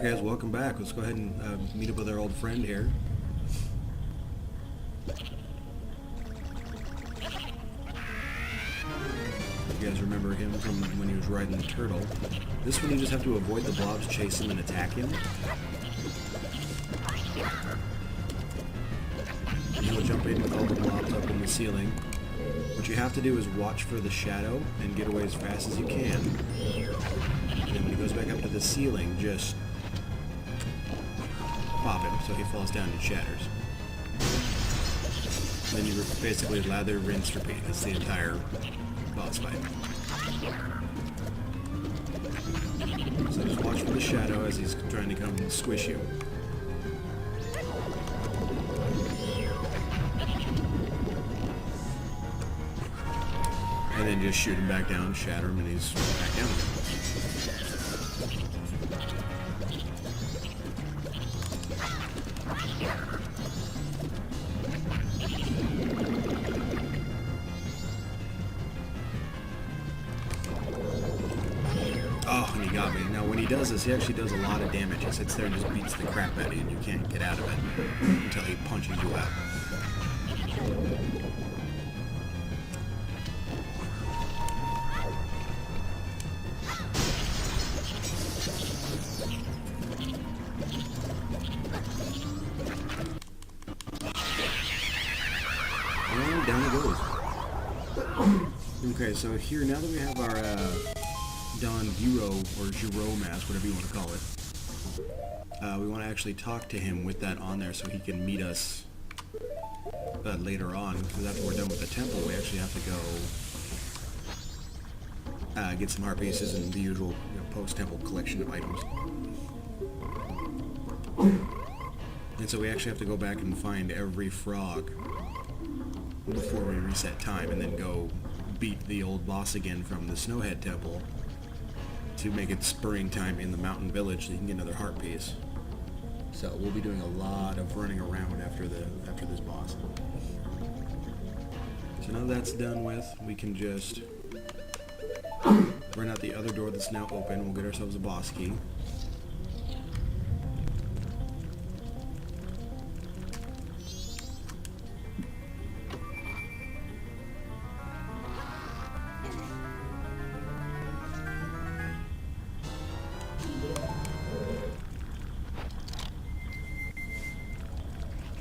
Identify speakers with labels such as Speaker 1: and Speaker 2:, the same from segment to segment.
Speaker 1: guys, welcome back. Let's go ahead and meet up with our old friend here. You guys remember him from when he was riding the turtle. This one you just have to avoid the blobs, chase him, and attack him. And he'll jump in with all the blobs up in the ceiling. What you have to do is watch for the shadow and get away as fast as you can. And when he goes back up to the ceiling, just pop him so he falls down and shatters. And then you basically lather, rinse, repeat. That's the entire boss fight. So just watch for the shadow as he's trying to come and squish you. And then just shoot him back down, shatter him, and he's back down again. Oh, and he got me. Now, when he does this, he actually does a lot of damage. He sits there and just beats the crap out of you, and you can't get out of it until he punches you out. And down it goes. Okay, so here, now that we have our Don Giro, or Giro mask, whatever you want to call it, we want to actually talk to him with that on there so he can meet us later on, because after we're done with the temple, we actually have to go get some heart pieces and the usual post-temple collection of items. And so we actually have to go back and find every frog before we reset time, and then go beat the old boss again from the Snowhead Temple to make it spring time in the mountain village so you can get another heart piece. So we'll be doing a lot of running around after this boss. So now that's done with, we can just run out the other door that's now open. We'll get ourselves a boss key.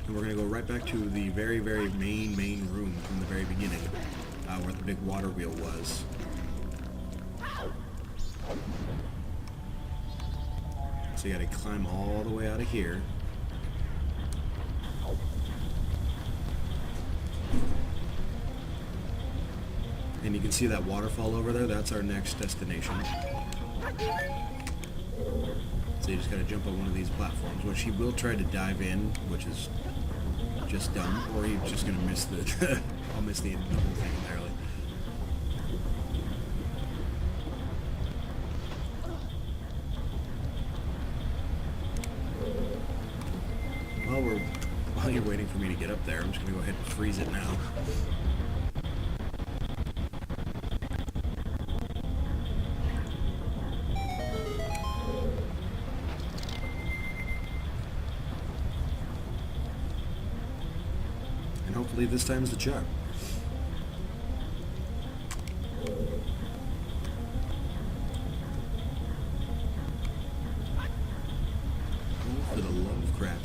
Speaker 1: And we're going to go right back to the very main room from the very beginning, where the big water wheel was. So you got to climb all the way out of here. And you can see that waterfall over there, that's our next destination. So you just gotta jump on one of these platforms, which he will try to dive in, which is just dumb, or he's just gonna miss the I'll miss the whole thing entirely. While you're waiting for me to get up there, I'm just gonna go ahead and freeze it now. And hopefully this time's the charm. Oh, for the love of crap.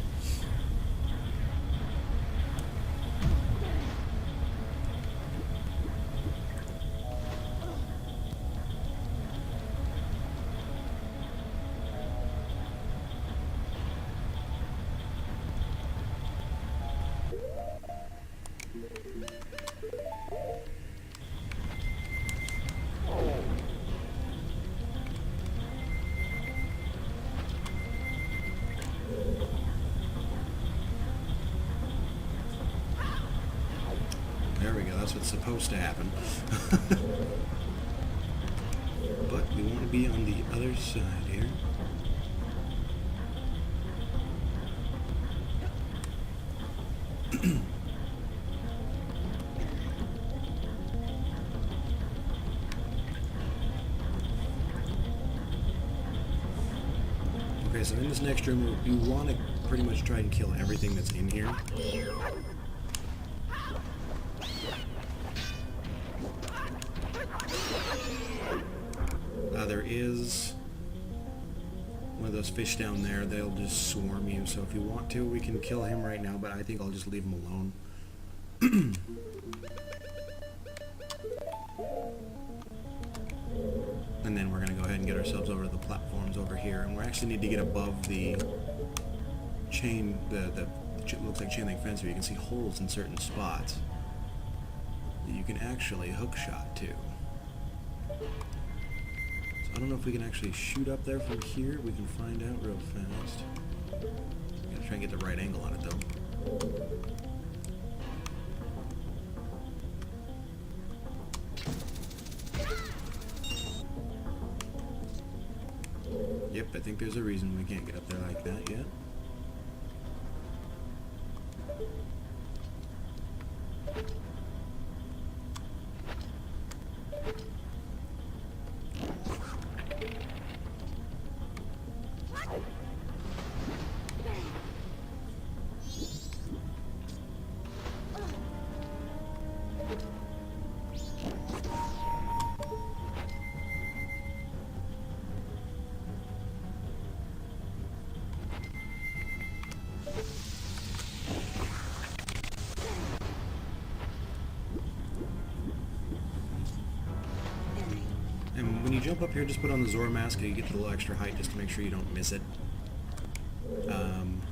Speaker 1: There we go, that's what's supposed to happen. But we want to be on the other side here. Okay, so in this next room, you want to pretty much try and kill everything that's in here. There is one of those fish down there. They'll just swarm you, so if you want to, we can kill him right now, but I think I'll just leave him alone. And then we're going to go ahead and get ourselves over to the platforms over here, and we actually need to get above the chain, the looks like chain link fence where you can see holes in certain spots that you can actually hook shot to. I don't know if we can actually shoot up there from here. We can find out real fast. Gotta try and get the right angle on it, though. Yep, I think there's a reason we can't get up there like that yet. And when you jump up here, just put on the Zora mask and you get a little extra height just to make sure you don't miss it. I'm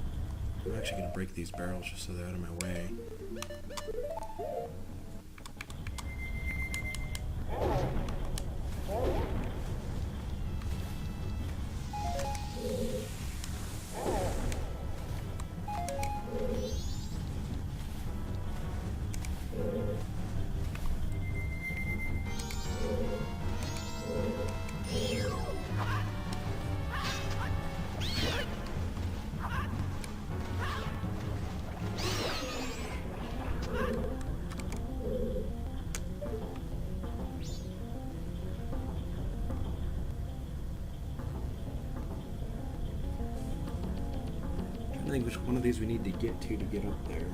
Speaker 1: actually going to break these barrels just so they're out of my way. I think which one of these we need to get up there.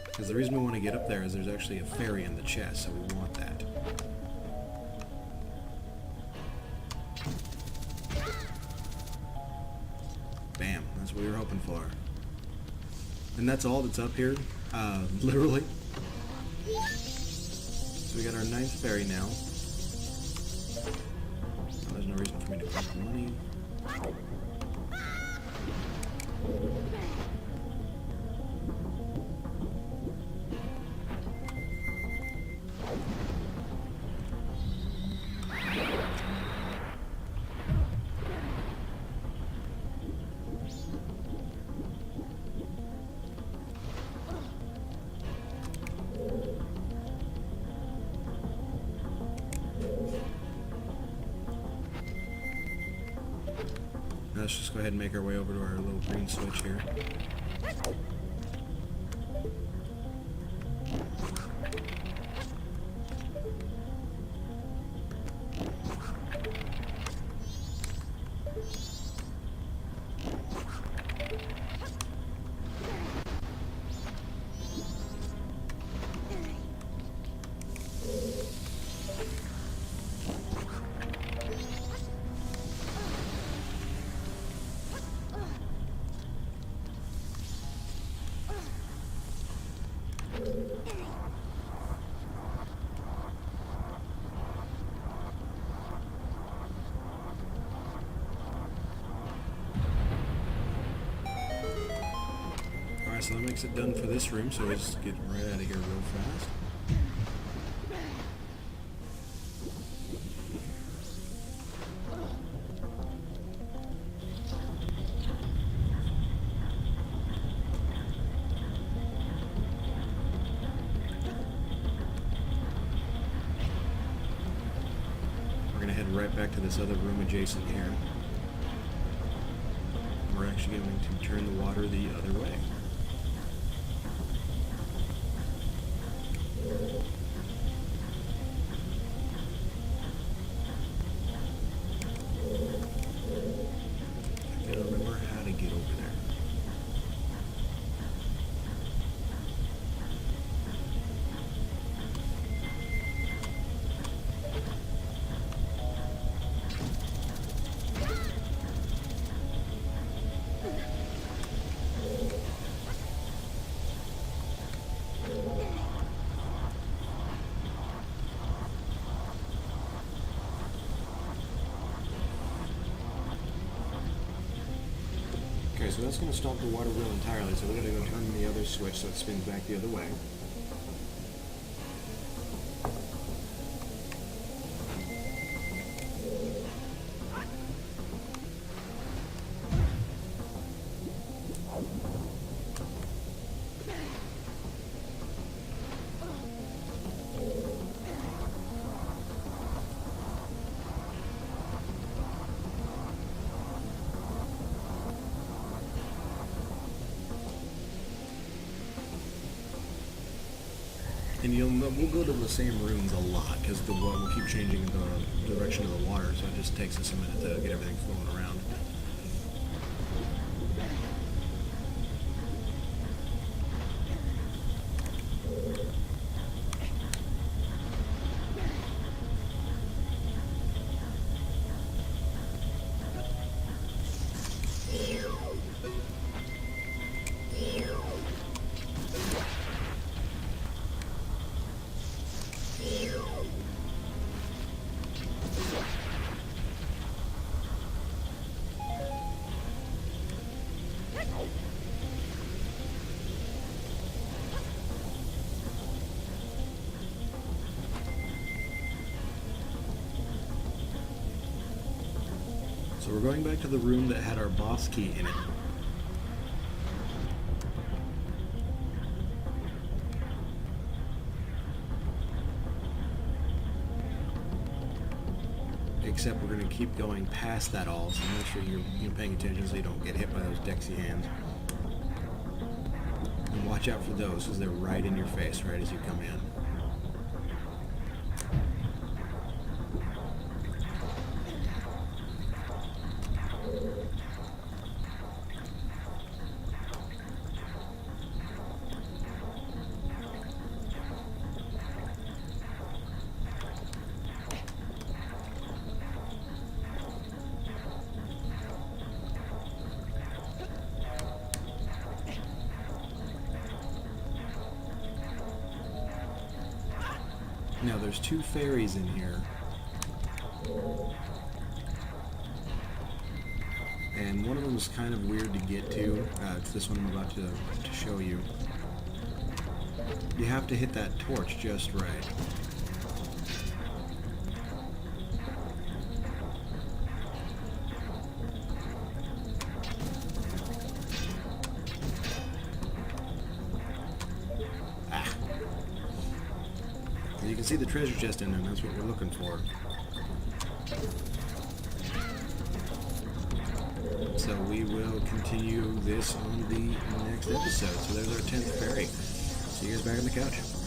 Speaker 1: Because the reason we want to get up there is there's actually a fairy in the chest, so we want that. Bam, that's what we were hoping for. And that's all that's up here, literally. So we got our 9th fairy now. Oh, there's no reason for me to collect money. Let's just go ahead and make our way over to our little green switch here. So that makes it done for this room, so we'll just get right out of here real fast. going right back to this other room adjacent here. We're actually going to turn the water the other way. I gotta remember how to get over there. Okay, so that's going to stop the water wheel entirely, so we're going to go turn the other switch so it spins back the other way. And we'll go to the same rooms a lot, because we'll keep changing the direction of the water, so it just takes us a minute to get everything flowing around. So we're going back to the room that had our boss key in it. Except we're going to keep going past that all, so make sure you're paying attention so you don't get hit by those Dexy hands. And watch out for those, because they're right in your face right as you come in. Now there's two fairies in here, and one of them is kind of weird to get to. It's this one I'm about to show you. You have to hit that torch just right. You can see the treasure chest in there, and that's what we're looking for. So we will continue this on the next episode. So there's our 10th fairy. See you guys back on the couch.